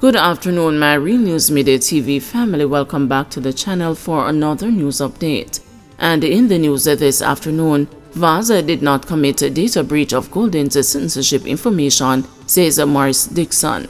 Good afternoon, my Real News Midday TV family. Welcome back to the channel for another news update. And in the news this afternoon, Vaz did not commit data breach of Golden's citizenship information, says Maurice Dixon.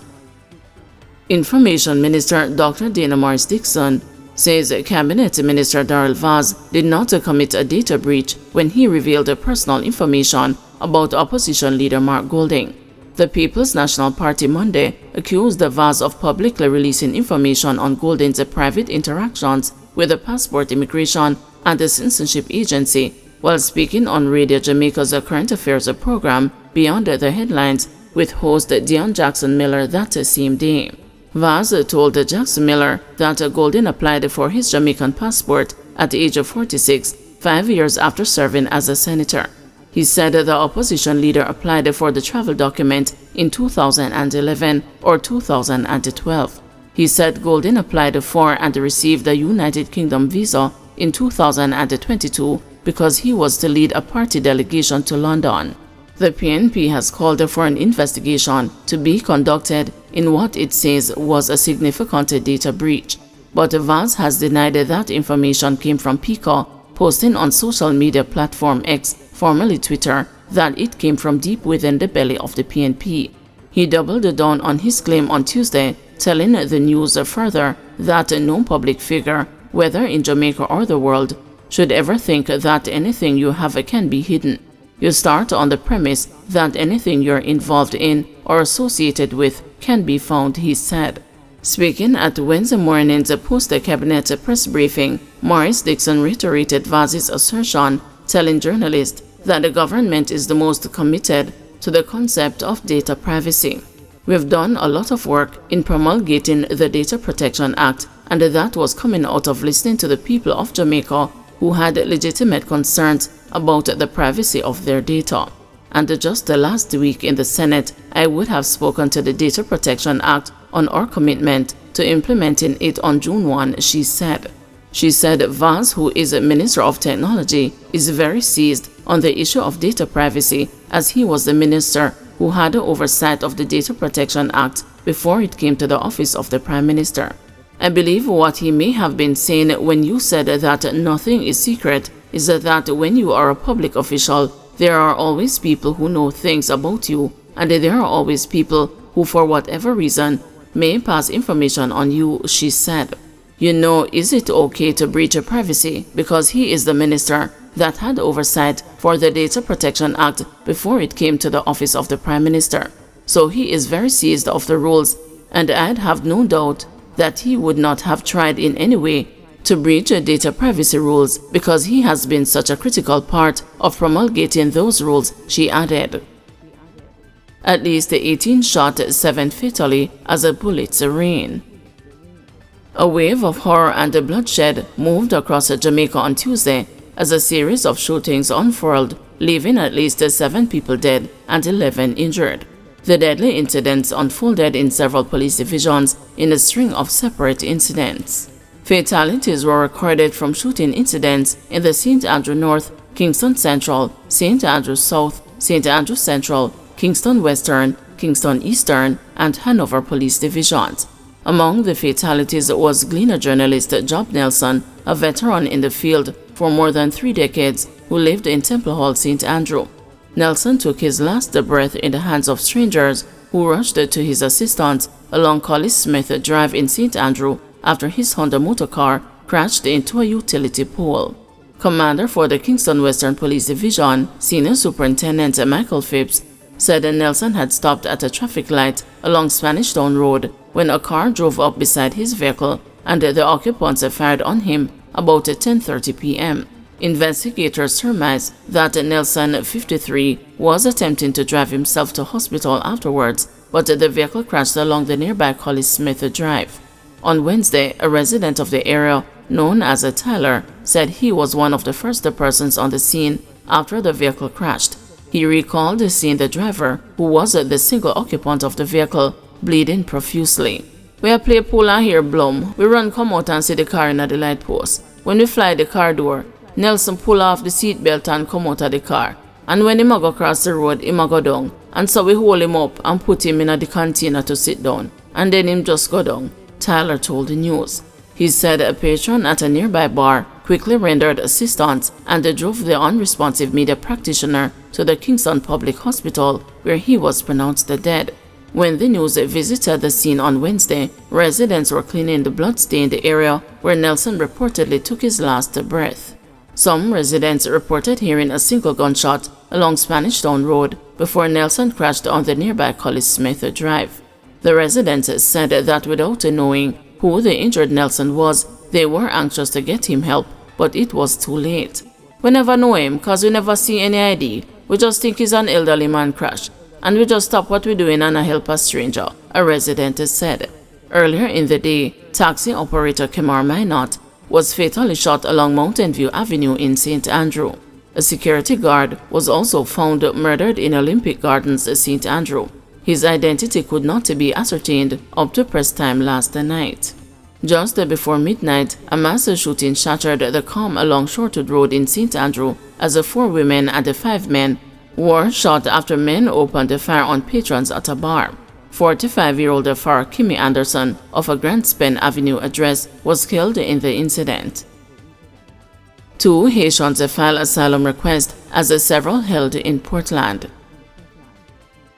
Information Minister Dr. Dana Maurice Dixon says Cabinet Minister Darrell Vaz did not commit a data breach when he revealed personal information about opposition leader Mark Golding. The People's National Party Monday accused Vaz of publicly releasing information on Golding's private interactions with the Passport Immigration and the Citizenship Agency while speaking on Radio Jamaica's current affairs program Beyond the Headlines with host Dion Jackson Miller that same day. Vaz told Jackson Miller that Golding applied for his Jamaican passport at the age of 46, 5 years after serving as a senator. He said the opposition leader applied for the travel document in 2011 or 2012. He said Golding applied for and received the United Kingdom visa in 2022 because he was to lead a party delegation to London. The PNP has called for an investigation to be conducted in what it says was a significant data breach. But Vaz has denied that information came from PICA, posting on social media platform X, formerly Twitter, that it came from deep within the belly of the PNP. He doubled down on his claim on Tuesday, telling the news further that no public figure, whether in Jamaica or the world, should ever think that anything you have can be hidden. You start on the premise that anything you're involved in or associated with can be found, he said. Speaking at Wednesday morning's post-cabinet press briefing, Maurice Dixon reiterated Vaz's assertion, telling journalists that the government is the most committed to the concept of data privacy. We've done a lot of work in promulgating the Data Protection Act, and that was coming out of listening to the people of Jamaica who had legitimate concerns about the privacy of their data. And just last week in the Senate, I would have spoken to the Data Protection Act on our commitment to implementing it on June 1, she said. She said Vaz, who is a Minister of Technology, is very seized on the issue of data privacy as he was the minister who had oversight of the Data Protection Act before it came to the office of the Prime Minister. I believe what he may have been saying when you said that nothing is secret is that when you are a public official, there are always people who know things about you, and there are always people who, for whatever reason, may pass information on you, she said. You know, is it okay to breach privacy because he is the minister that had oversight for the Data Protection Act before it came to the office of the Prime Minister? So he is very seized of the rules, and I'd have no doubt that he would not have tried in any way to breach data privacy rules because he has been such a critical part of promulgating those rules, she added. At least 18 shot, 7 fatally as bullets rain. A wave of horror and bloodshed moved across Jamaica on Tuesday as a series of shootings unfurled, leaving at least 7 people dead and 11 injured. The deadly incidents unfolded in several police divisions in a string of separate incidents. Fatalities were recorded from shooting incidents in the St. Andrew North, Kingston Central, St. Andrew South, St. Andrew Central, Kingston Western, Kingston Eastern, and Hanover police divisions. Among the fatalities was Gleaner journalist Job Nelson, a veteran in the field for more than 3 decades who lived in Temple Hall, St. Andrew. Nelson took his last breath in the hands of strangers who rushed to his assistance along Collis Smith Drive in St. Andrew after his Honda motorcar crashed into a utility pole. Commander for the Kingston Western Police Division, Senior Superintendent Michael Phipps, said Nelson had stopped at a traffic light along Spanish Town Road when a car drove up beside his vehicle and the occupants fired on him about 10:30 p.m. Investigators surmise that Nelson, 53, was attempting to drive himself to hospital afterwards, but the vehicle crashed along the nearby Collis Smith Drive. On Wednesday, a resident of the area, known as Tyler, said he was one of the first persons on the scene after the vehicle crashed. He recalled seeing the driver, who was the single occupant of the vehicle, bleeding profusely. We a play pool and hear blum. We run come out and see the car in the light post. When we fly the car door, Nelson pull off the seatbelt and come out of the car. And when him a go cross the road, him a go down. And so we hold him up and put him in the container to sit down. and then him just go down, Tyler told the news. He said a patron at a nearby bar quickly rendered assistance and drove the unresponsive media practitioner to the Kingston Public Hospital, where he was pronounced dead. When the news visited the scene on Wednesday, residents were cleaning the blood-stained area where Nelson reportedly took his last breath. Some residents reported hearing a single gunshot along Spanish Town Road before Nelson crashed on the nearby Collis Smith Drive. The residents said that without knowing who the injured Nelson was, they were anxious to get him help, but it was too late. "We never know him cause we never see any ID. We just think he's an elderly man crash, and we just stop what we're doing and help a stranger," a resident said. Earlier in the day, taxi operator Kemar Minot was fatally shot along Mountain View Avenue in St. Andrew. A security guard was also found murdered in Olympic Gardens, St. Andrew. His identity could not be ascertained up to press time last night. Just before midnight, a mass shooting shattered the calm along Shortwood Road in St. Andrew as 4 women and 5 men were shot after men opened fire on patrons at a bar. 45-year-old Farah Kimmy Anderson of a Grand Spen Avenue address was killed in the incident. 2 Haitians filed asylum requests as several held in Portland.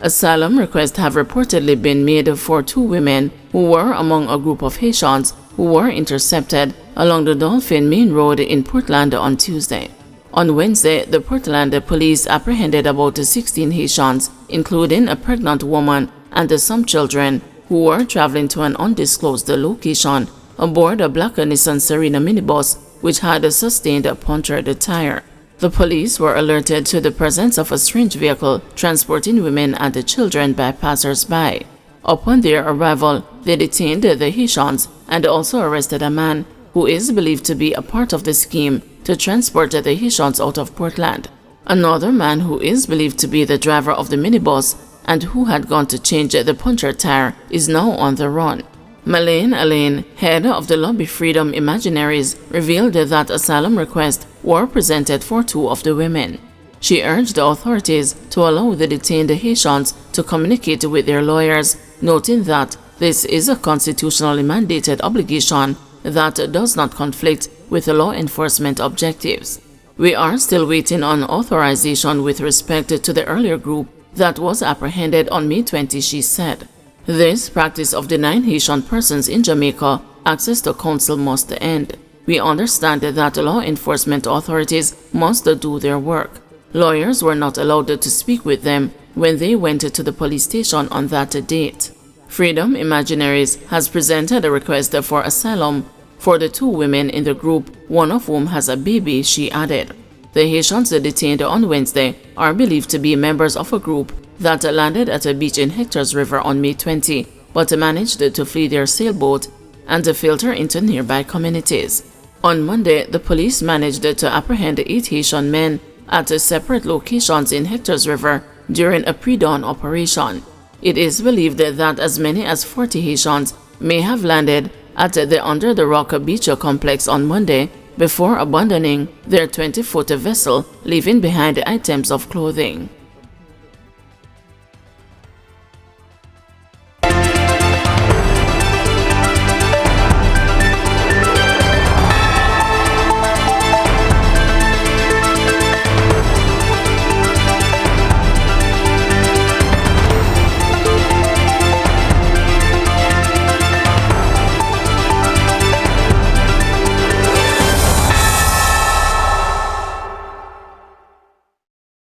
Asylum requests have reportedly been made for 2 women who were among a group of Haitians who were intercepted along the Dolphin Main Road in Portland on Tuesday. On Wednesday, the Portland police apprehended about 16 Haitians, including a pregnant woman and some children, who were traveling to an undisclosed location aboard a black Nissan Serena minibus which had sustained a punctured tire. The police were alerted to the presence of a strange vehicle transporting women and children by passers-by. Upon their arrival, they detained the Haitians and also arrested a man who is believed to be a part of the scheme to transport the Haitians out of Portland. Another man who is believed to be the driver of the minibus and who had gone to change the punctured tire is now on the run. Malaine Alain, head of the lobby Freedom Imaginaries, revealed that asylum requests were presented for 2 of the women. She urged the authorities to allow the detained Haitians to communicate with their lawyers, noting that this is a constitutionally mandated obligation that does not conflict with law enforcement objectives. "We are still waiting on authorization with respect to the earlier group that was apprehended on May 20, she said. This practice of denying Haitian persons in Jamaica access to counsel must end. We understand that law enforcement authorities must do their work. Lawyers were not allowed to speak with them when they went to the police station on that date." Freedom Imaginaries has presented a request for asylum for the 2 women in the group, one of whom has a baby, she added. The Haitians detained on Wednesday are believed to be members of a group that landed at a beach in Hector's River on May 20, but managed to flee their sailboat and to filter into nearby communities. On Monday, the police managed to apprehend 8 Haitian men at separate locations in Hector's River during a pre-dawn operation. It is believed that as many as 40 Haitians may have landed at the Under the Rock Beach complex on Monday before abandoning their 20-foot vessel, leaving behind items of clothing.